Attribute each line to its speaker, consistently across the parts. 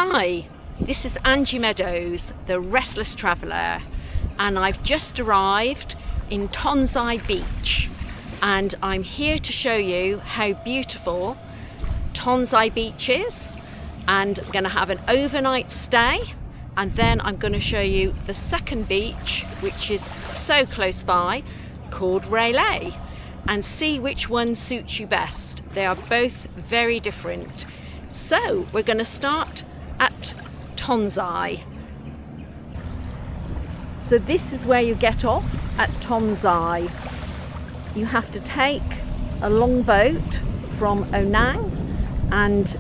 Speaker 1: Hi, this is Angie Meadows, the Restless Traveller, and I've just arrived in Tonsai Beach, and I'm here to show you how beautiful Tonsai Beach is, and I'm going to have an overnight stay, and then I'm going to show you the second beach, which is so close by, called Railay, and see which one suits you best. They are both very different. So we're going to start at Tonsai. So this is where you get off at Tonsai. You have to take a long boat from Onang, and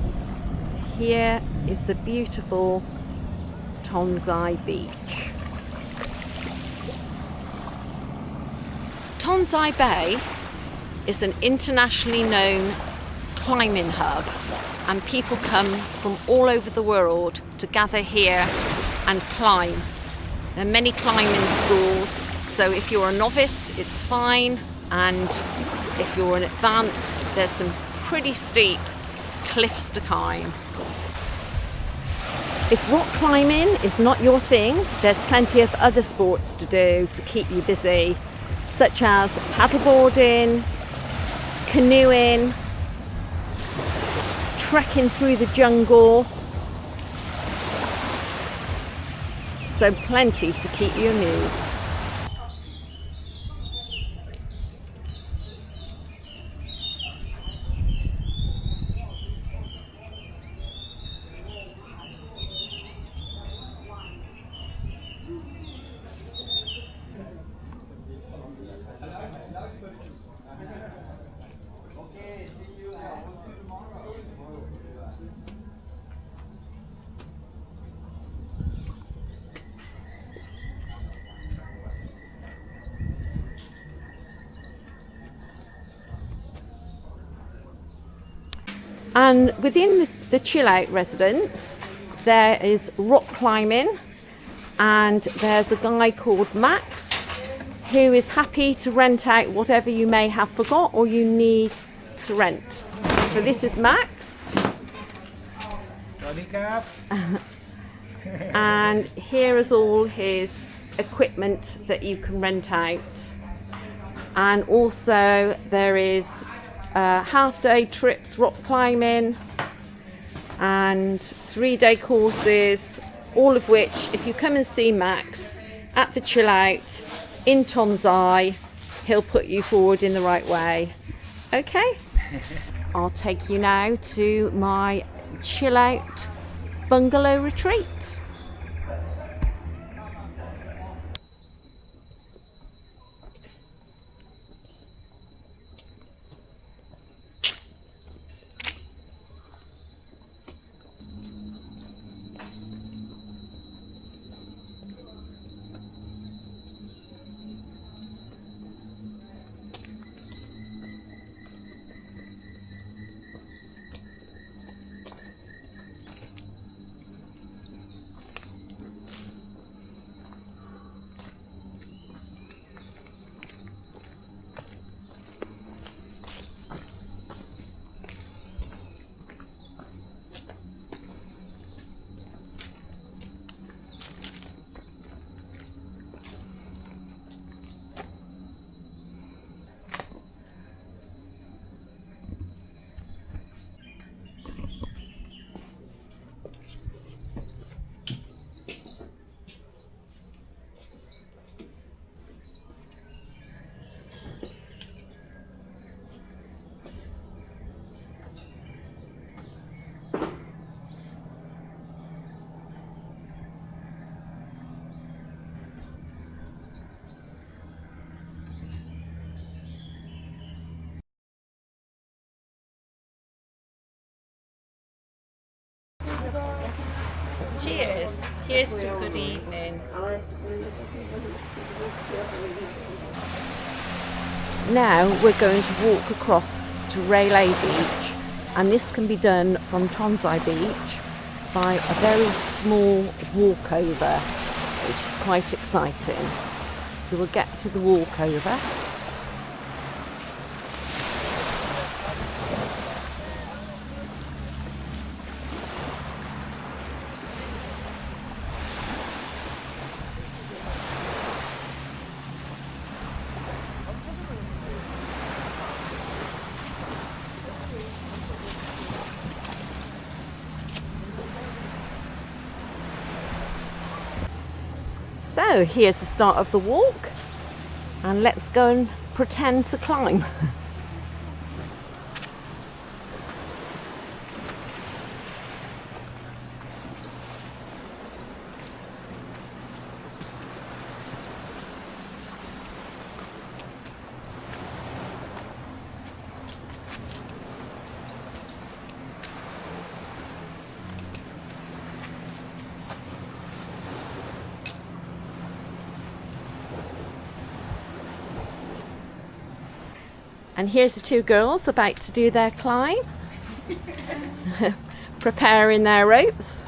Speaker 1: here is the beautiful Tonsai Beach. Tonsai Bay is an internationally known climbing hub, and people come from all over the world to gather here and climb. There are many climbing schools, so if you're a novice it's fine, and if you're an advanced there's some pretty steep cliffs to climb. If rock climbing is not your thing, there's plenty of other sports to do to keep you busy, such as paddleboarding, canoeing, trekking through the jungle, so plenty to keep you amused. And within the chill out residence there is rock climbing, and there's a guy called Max who is happy to rent out whatever you may have forgot or you need to rent. So this is Max. And here is all his equipment that you can rent out. And also there is half-day trips rock climbing and 3-day courses, all of which, if you come and see Max at the chill out in Tonsai, he'll put you forward in the right way. Okay, I'll take you now to my chill out bungalow retreat. Cheers. Here's to a good evening. Now we're going to walk across to Railay Beach, and this can be done from Tonsai Beach by a very small walkover, which is quite exciting. So we'll get to the walkover. So here's the start of the walk, and let's go and pretend to climb. And here's the two girls about to do their climb, preparing their ropes.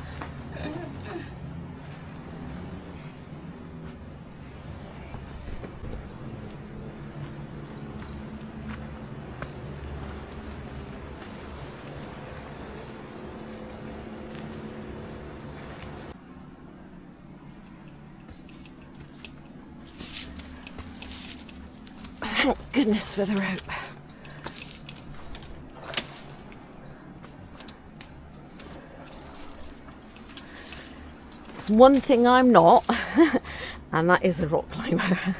Speaker 1: Thank goodness for the rope. It's one thing I'm not, and that is a rock climber.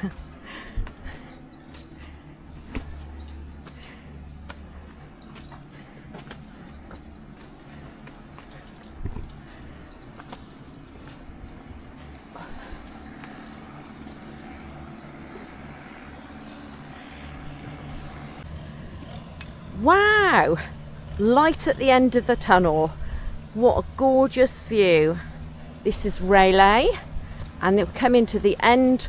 Speaker 1: Wow! Light at the end of the tunnel. What a gorgeous view. This is Railay, and we're coming to the end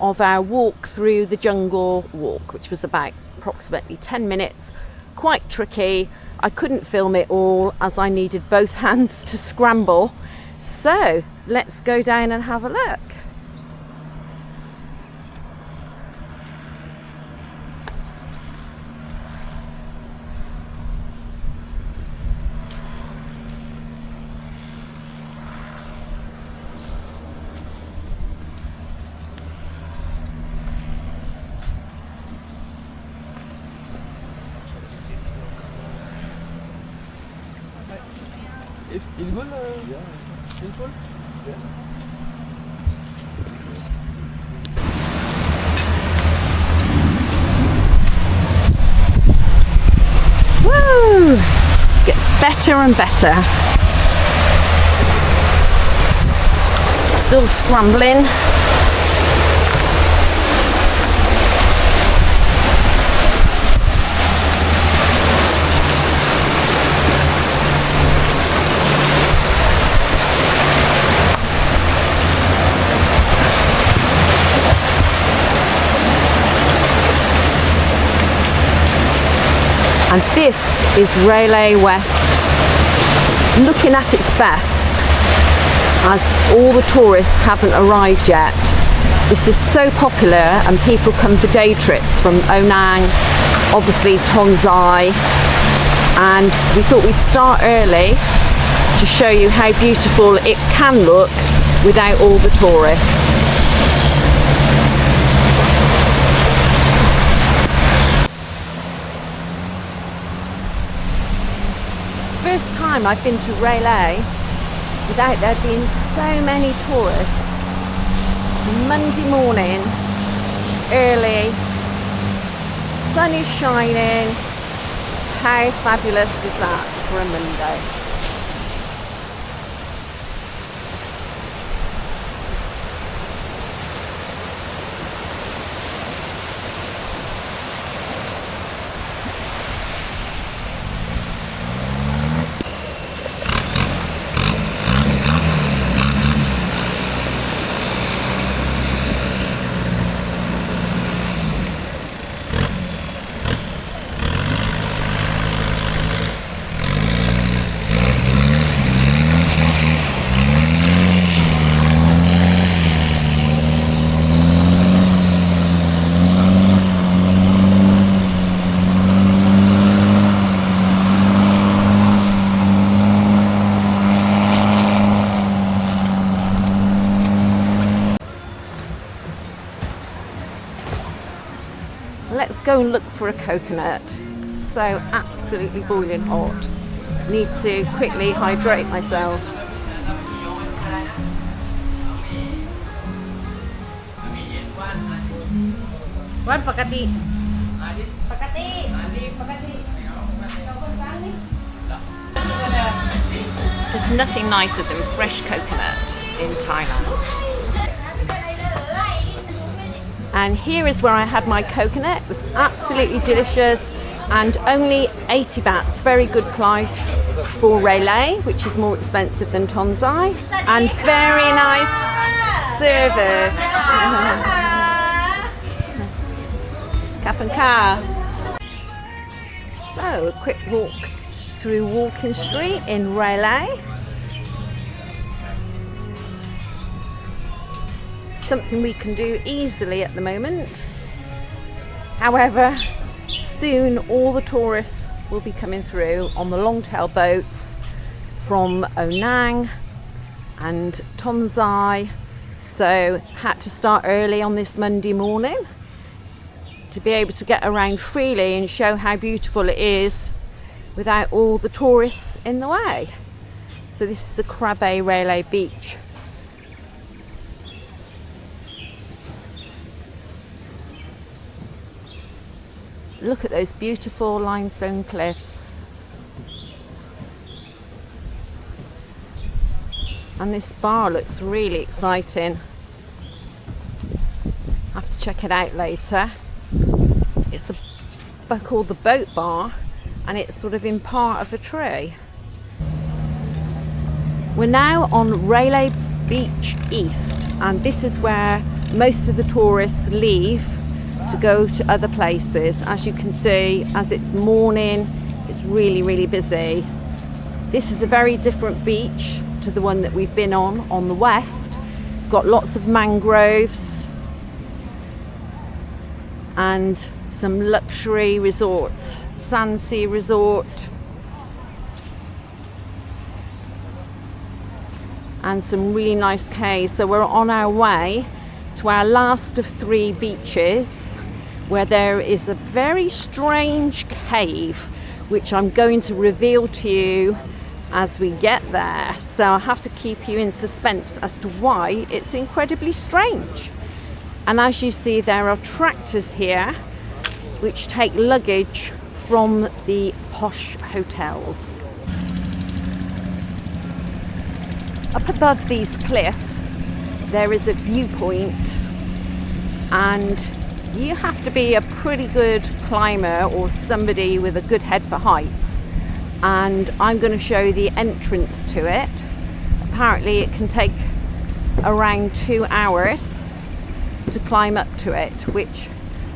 Speaker 1: of our walk through the jungle walk, which was about approximately 10 minutes. Quite tricky. I couldn't film it all as I needed both hands to scramble. So let's go down and have a look.
Speaker 2: It's good? Yeah. Simple? Yeah.
Speaker 1: Woo! Gets better and better. Still scrambling. And this is Railay West, looking at its best, as all the tourists haven't arrived yet. This is so popular, and people come for day trips from Onang, obviously Tonsai, and we thought we'd start early to show you how beautiful it can look without all the tourists. First time I've been to Railay without there being so many tourists. It's Monday morning, early, sun is shining. How fabulous is that for a Monday? Let's go and look for a coconut. So absolutely boiling hot. Need to quickly hydrate myself.
Speaker 3: วันปกติ
Speaker 1: There's nothing nicer than fresh coconut in Thailand. And here is where I had my coconut. It was absolutely delicious and only 80 bahts, very good price for Railay, which is more expensive than Tonsai, and very nice service. Cap and car. So, a quick walk through Walking Street in Railay. Something we can do easily at the moment. However, soon all the tourists will be coming through on the long-tail boats from Onang and Tonsai, so had to start early on this Monday morning to be able to get around freely and show how beautiful it is without all the tourists in the way. So this is the Krabi Railay beach. Look at those beautiful limestone cliffs. And this bar looks really exciting. I have to check it out later. It's called the Boat Bar, and it's sort of in part of a tree. We're now on Railay Beach East, and this is where most of the tourists leave to go to other places. As you can see, as it's morning, it's really busy. This is a very different beach to the one that we've been on the west. Got lots of mangroves and some luxury resorts, Andamansea Resort and some really nice caves. So we're on our way to our last of 3 beaches, where there is a very strange cave which I'm going to reveal to you as we get there. So I have to keep you in suspense as to why it's incredibly strange. And as you see, there are tractors here which take luggage from the posh hotels. Up above these cliffs there is a viewpoint, and you have to be a pretty good climber or somebody with a good head for heights, and I'm going to show you the entrance to it. Apparently it can take around 2 hours to climb up to it, which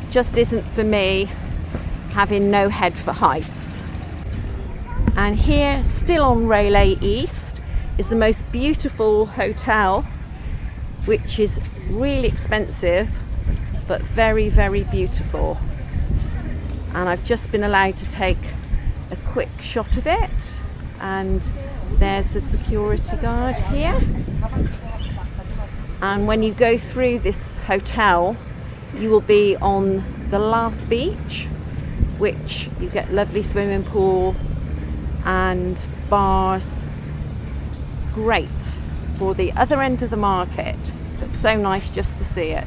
Speaker 1: just isn't for me, having no head for heights. And here, still on Railay East, is the most beautiful hotel, which is really expensive but very beautiful. And I've just been allowed to take a quick shot of it, and there's the security guard here. And when you go through this hotel, you will be on the last beach, which you get lovely swimming pool and bars. Great for the other end of the market. It's so nice just to see it.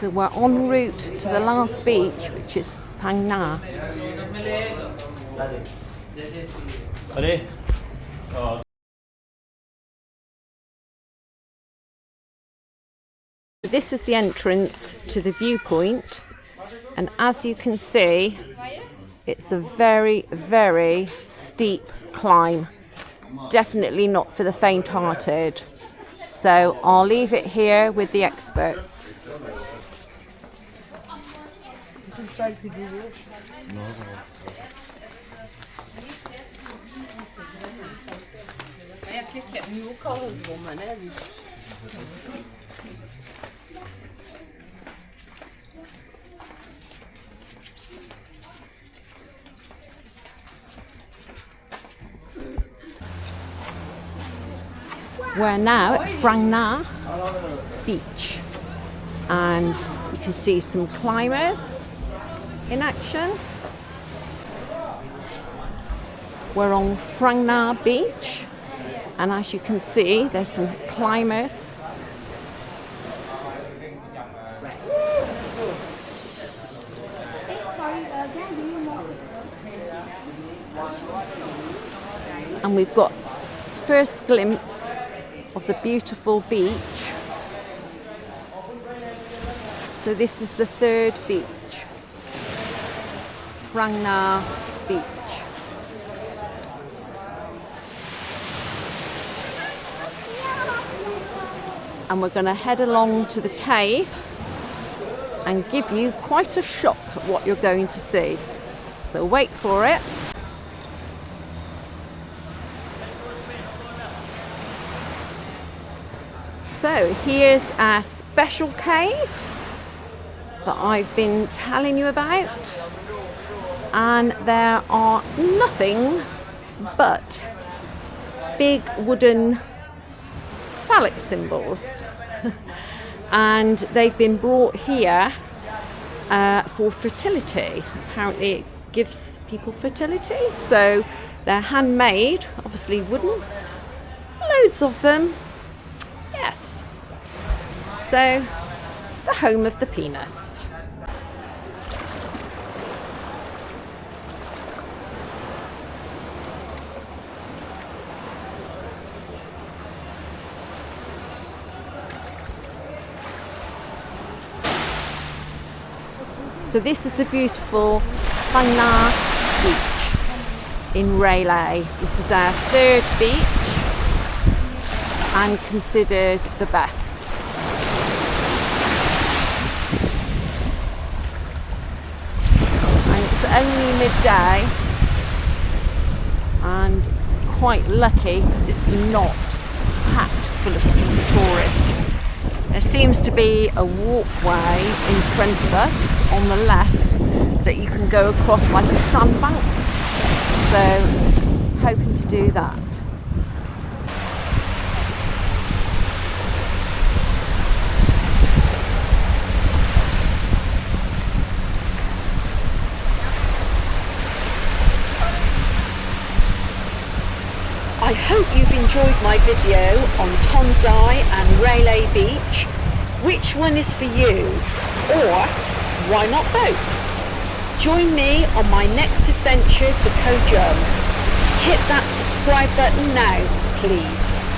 Speaker 1: So we're en route to the last beach, which is Phang Na. This is the entrance to the viewpoint, and as you can see, it's a very steep climb. Definitely not for the faint-hearted. So I'll leave it here with the experts. We're now at Phang Na Beach, and you can see some climbers in action. We're on Phang Nga Beach, and as you can see, there's some climbers. And we've got first glimpse of the beautiful beach. So this is the third beach, Phang Nga Beach. And we're going to head along to the cave and give you quite a shock at what you're going to see. So wait for it. So here's our special cave that I've been telling you about, and there are nothing but big wooden phallic symbols and they've been brought here for fertility. Apparently it gives people fertility, so they're handmade, obviously wooden, loads of them. Yes, so the home of the penis. So this is the beautiful Phang Nga beach in Railay. This is our third beach and considered the best. And it's only midday and quite lucky because it's not packed full of tourists. There seems to be a walkway in front of us on the left that you can go across like a sandbank. So, hoping to do that.
Speaker 3: I hope you've enjoyed my video on Tonsai and Railay Beach. Which one is for you? Or why not both? Join me on my next adventure to Koh Jung. Hit that subscribe button now, please.